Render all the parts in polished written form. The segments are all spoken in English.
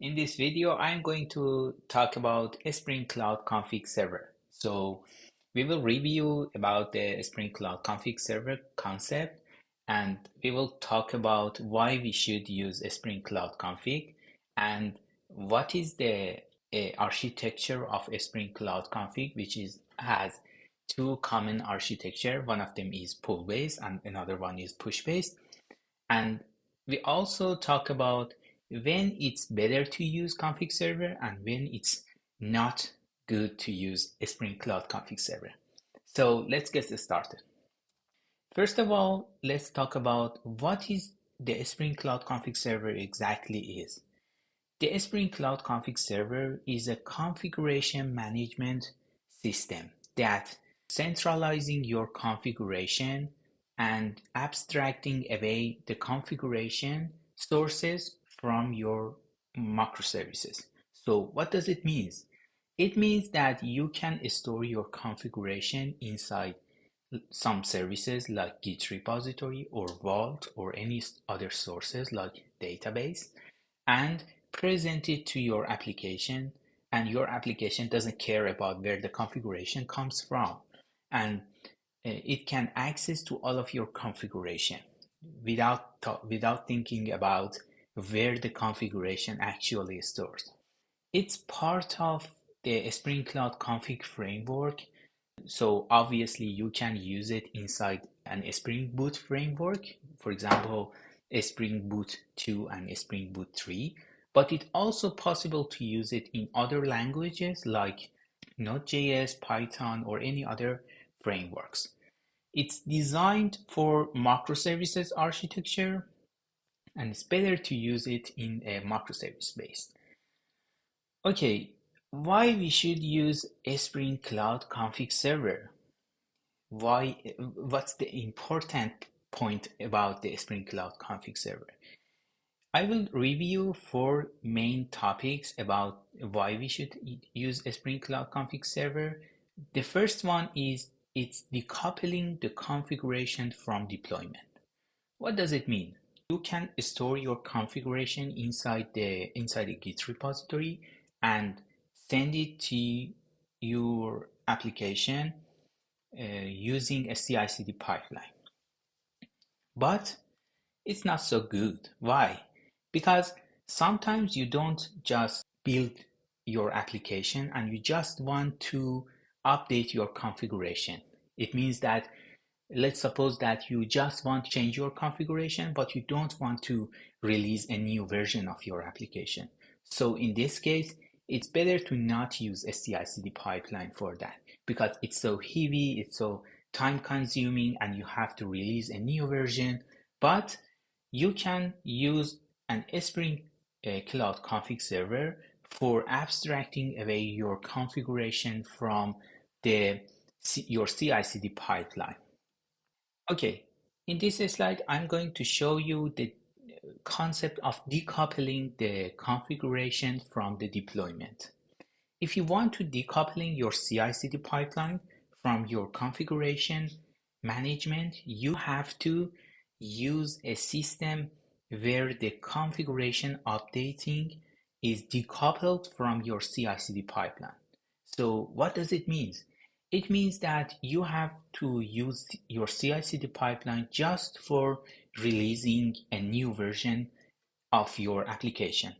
In this video, I'm going to talk about Spring Cloud Config Server. So we will review about the Spring Cloud Config Server concept, and we will talk about why we should use a Spring Cloud Config and what is the architecture of a Spring Cloud Config, which has two common architecture. One of them is pull-based and another one is push-based. And we also talk about when it's better to use config server and when it's not good to use a Spring Cloud config server. So let's get started. First of all, let's talk about what is the Spring Cloud config server exactly is. The Spring Cloud config server is a configuration management system that centralizing your configuration and abstracting away the configuration sources from your microservices. So what does it mean? It means that you can store your configuration inside some services like Git repository or Vault or any other sources like database and present it to your application, and your application doesn't care about where the configuration comes from, and it can access to all of your configuration without thinking about where the configuration actually stores. It's part of the Spring Cloud config framework, so obviously you can use it inside an Spring Boot framework, for example, a Spring Boot 2 and a Spring Boot 3, but it's also possible to use it in other languages like Node.js, Python, or any other frameworks. It's designed for microservices architecture, and it's better to use it in a microservice based. Okay, why we should use a Spring Cloud config server? What's the important point about the Spring Cloud config server? I will review four main topics about why we should use a Spring Cloud config server. The first one is it's decoupling the configuration from deployment. What does it mean? You can store your configuration inside the Git repository and send it to your application using a CI/CD pipeline. But it's not so good. Why? Because sometimes you don't just build your application and you just want to update your configuration. It means that let's suppose that you just want to change your configuration, but you don't want to release a new version of your application. So in this case, it's better to not use a CI/CD pipeline for that because it's so heavy, it's so time consuming, and you have to release a new version. But you can use an Spring Cloud config server for abstracting away your configuration from your CI/CD pipeline. Okay, in this slide, I'm going to show you the concept of decoupling the configuration from the deployment. If you want to decoupling your CI/CD pipeline from your configuration management, you have to use a system where the configuration updating is decoupled from your CI/CD pipeline. So what does it mean? It means that you have to use your CI/CD pipeline just for releasing a new version of your application.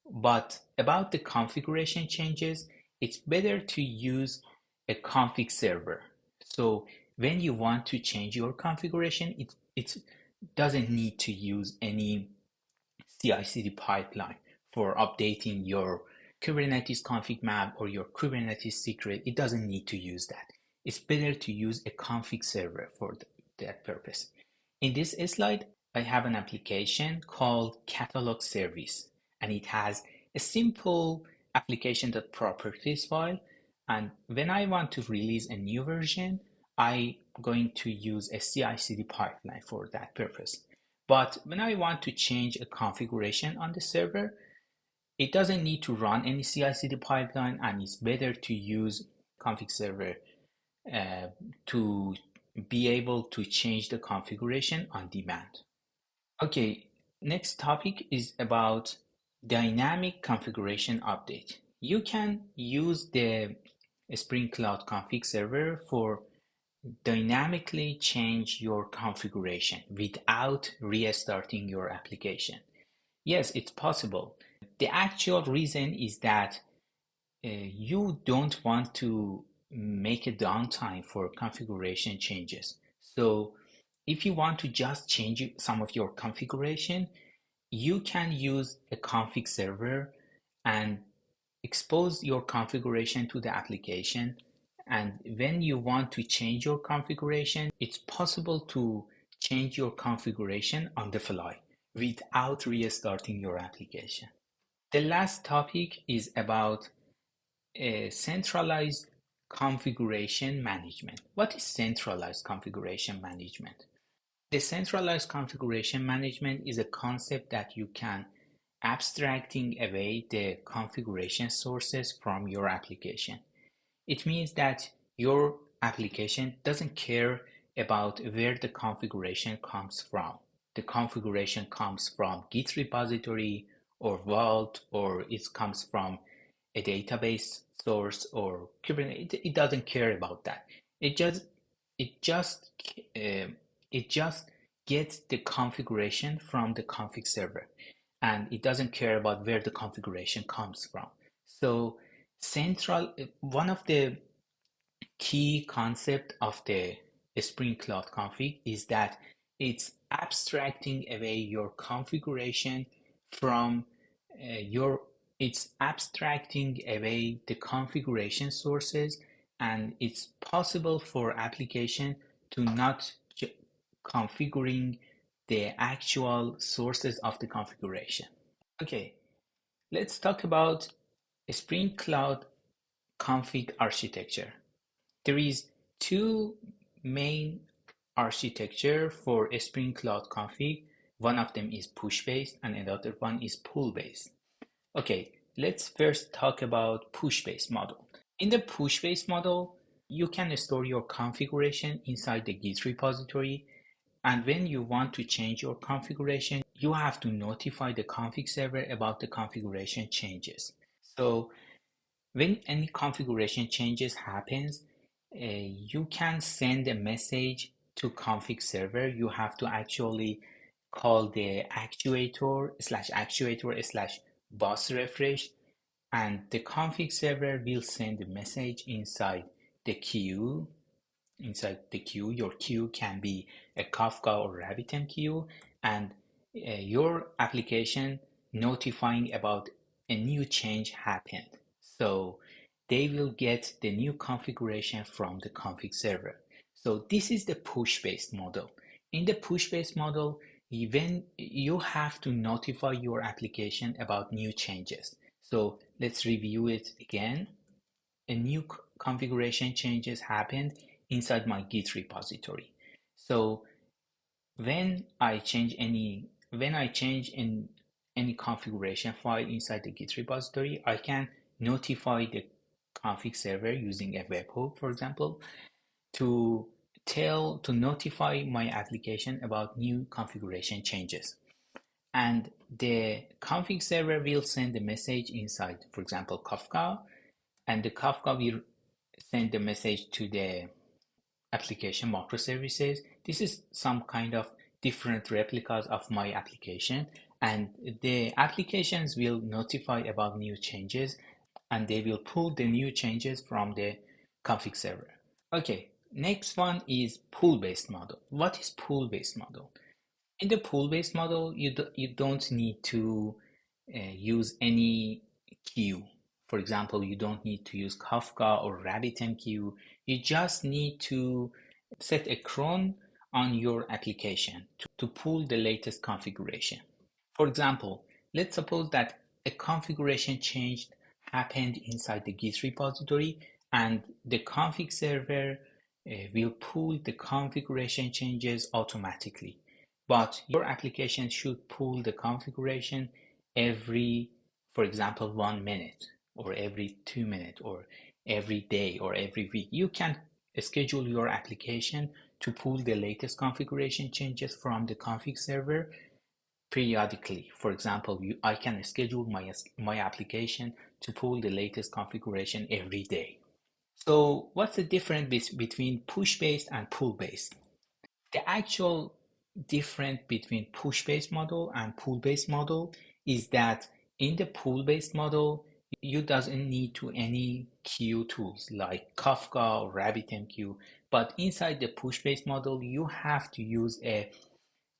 But about the configuration changes, it's better to use a config server. So when you want to change your configuration, it doesn't need to use any CI/CD pipeline for updating your Kubernetes config map or your Kubernetes secret. It doesn't need to use that. It's better to use a config server for that purpose. In this slide, I have an application called Catalog Service, and it has a simple application.properties file. And when I want to release a new version, I'm going to use a CI/CD pipeline for that purpose. But when I want to change a configuration on the server, it doesn't need to run any CI/CD pipeline, and it's better to use config server to be able to change the configuration on demand. Okay, next topic is about Dynamic configuration update. You can use the Spring Cloud Config Server for dynamically change your configuration without restarting your application. Yes, it's possible. The actual reason is that you don't want to make a downtime for configuration changes. So if you want to just change some of your configuration, you can use a config server and expose your configuration to the application. And when you want to change your configuration, it's possible to change your configuration on the fly without restarting your application. The last topic is about centralized configuration management. What is centralized configuration management? The centralized configuration management is a concept that you can abstracting away the configuration sources from your application. It means that your application doesn't care about where the configuration comes from. The configuration comes from Git repository or Vault, or it comes from a database source or Kubernetes. It doesn't care about that. It just it just it just gets the configuration from the config server, and it doesn't care about where the configuration comes from. So central one of the key concept of the Spring Cloud Config is that it's abstracting away your configuration from your it's abstracting away the configuration sources, and it's possible for application to not configuring the actual sources of the configuration. Okay, let's talk about Spring Cloud config architecture. There is two main architecture for Spring Cloud Config. One of them is push-based and another one is pull-based. Okay, let's first talk about push-based model. In the push-based model, you can store your configuration inside the Git repository, and when you want to change your configuration, you have to notify the config server about the configuration changes. So when any configuration changes happens, you can send a message to config server. You have to actually call the actuator / boss refresh, and the config server will send a message the queue inside the queue. Your queue can be a Kafka or RabbitMQ queue, and your application notifying about a new change happened. So they will get the new configuration from the config server. So this is the push-based model. In the push-based model, even you have to notify your application about new changes. So let's review it again. A new configuration changes happened inside my Git repository. So when I change in any configuration file inside the Git repository, I can notify the config server using a webhook, for example, to notify my application about new configuration changes. And the config server will send a message inside, for example, Kafka, and the Kafka will send the message to the application microservices. This is some kind of different replicas of my application, and the applications will notify about new changes, and they will pull the new changes from the config server. Okay, next one is pool-based model. What is pool-based model? In the pool-based model, you don't need to use any queue. For example, you don't need to use Kafka or RabbitMQ. You just need to set a cron on your application to pull the latest configuration. For example, let's suppose that a configuration change happened inside the Git repository, and the config server will pull the configuration changes automatically. But your application should pull the configuration every, for example, 1 minute, or every 2 minutes, or every day, or every week. You can schedule your application to pull the latest configuration changes from the config server periodically. For example, I can schedule my application to pull the latest configuration every day. So what's the difference between push-based and pull-based? The actual difference between push-based model and pull-based model is that in the pull-based model, you doesn't need to any queue tools like Kafka or RabbitMQ, but inside the push-based model, you have to use a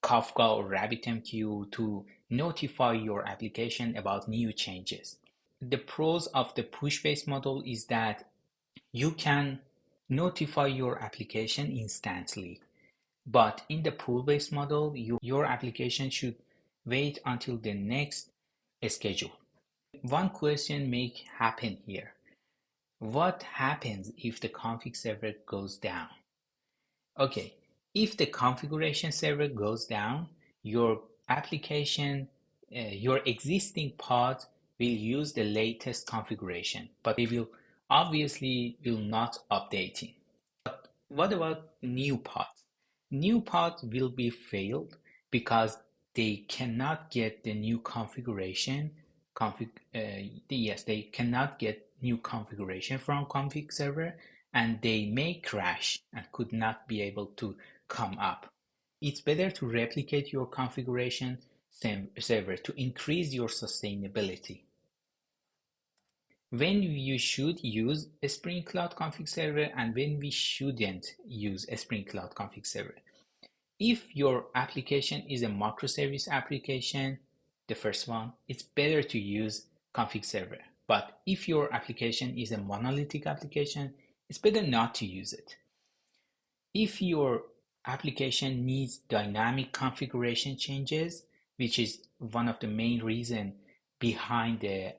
Kafka or RabbitMQ to notify your application about new changes. The pros of the push-based model is that you can notify your application instantly. But in the pull-based model, your application should wait until the next schedule. One question may happen here. What happens if the config server goes down? Okay, if the configuration server goes down, your application, your existing pod will use the latest configuration, but they will obviously will not update it. What about new pods? New pods will be failed because they cannot get the new configuration. Yes, they cannot get new configuration from config server, and they may crash and could not be able to come up. It's better to replicate your configuration server to increase your sustainability. When you should use a Spring Cloud Config Server and when we shouldn't use a Spring Cloud Config Server. If your application is a microservice application, the first one, it's better to use config server. But if your application is a monolithic application, it's better not to use it. If your application needs dynamic configuration changes, which is one of the main reasons behind the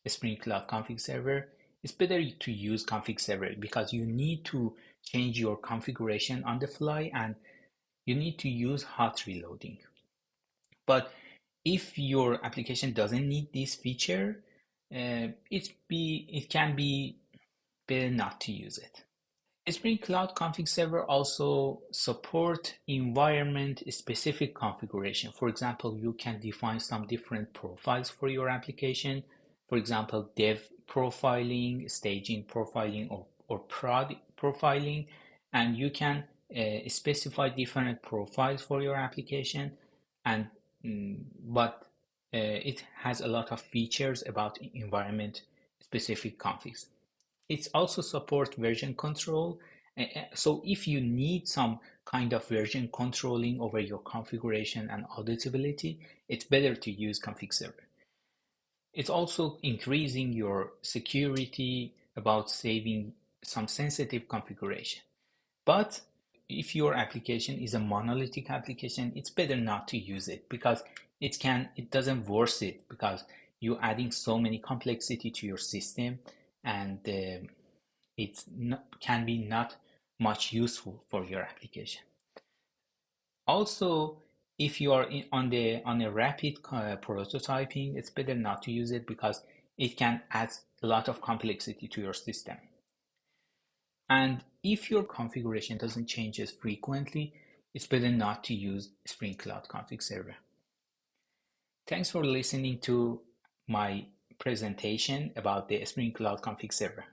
Spring Cloud Config Server, it's better to use config server because you need to change your configuration on the fly and you need to use hot reloading. But if your application doesn't need this feature, it can be better not to use it. Spring Cloud Config Server also support environment-specific configuration. For example, you can define some different profiles for your application. For example, dev profiling, staging profiling, or prod profiling, and you can specify different profiles for your application. And but it has a lot of features about environment-specific configs. It also supports version control. So if you need some kind of version controlling over your configuration and auditability, it's better to use config server. It's also increasing your security about saving some sensitive configuration. But if your application is a monolithic application, it's better not to use it because it doesn't worth it because you're adding so many complexity to your system and can be not much useful for your application. Also, if you are on a rapid prototyping, it's better not to use it because it can add a lot of complexity to your system. And if your configuration doesn't change as frequently, it's better not to use Spring Cloud Config Server. Thanks for listening to my presentation about the Spring Cloud Config Server.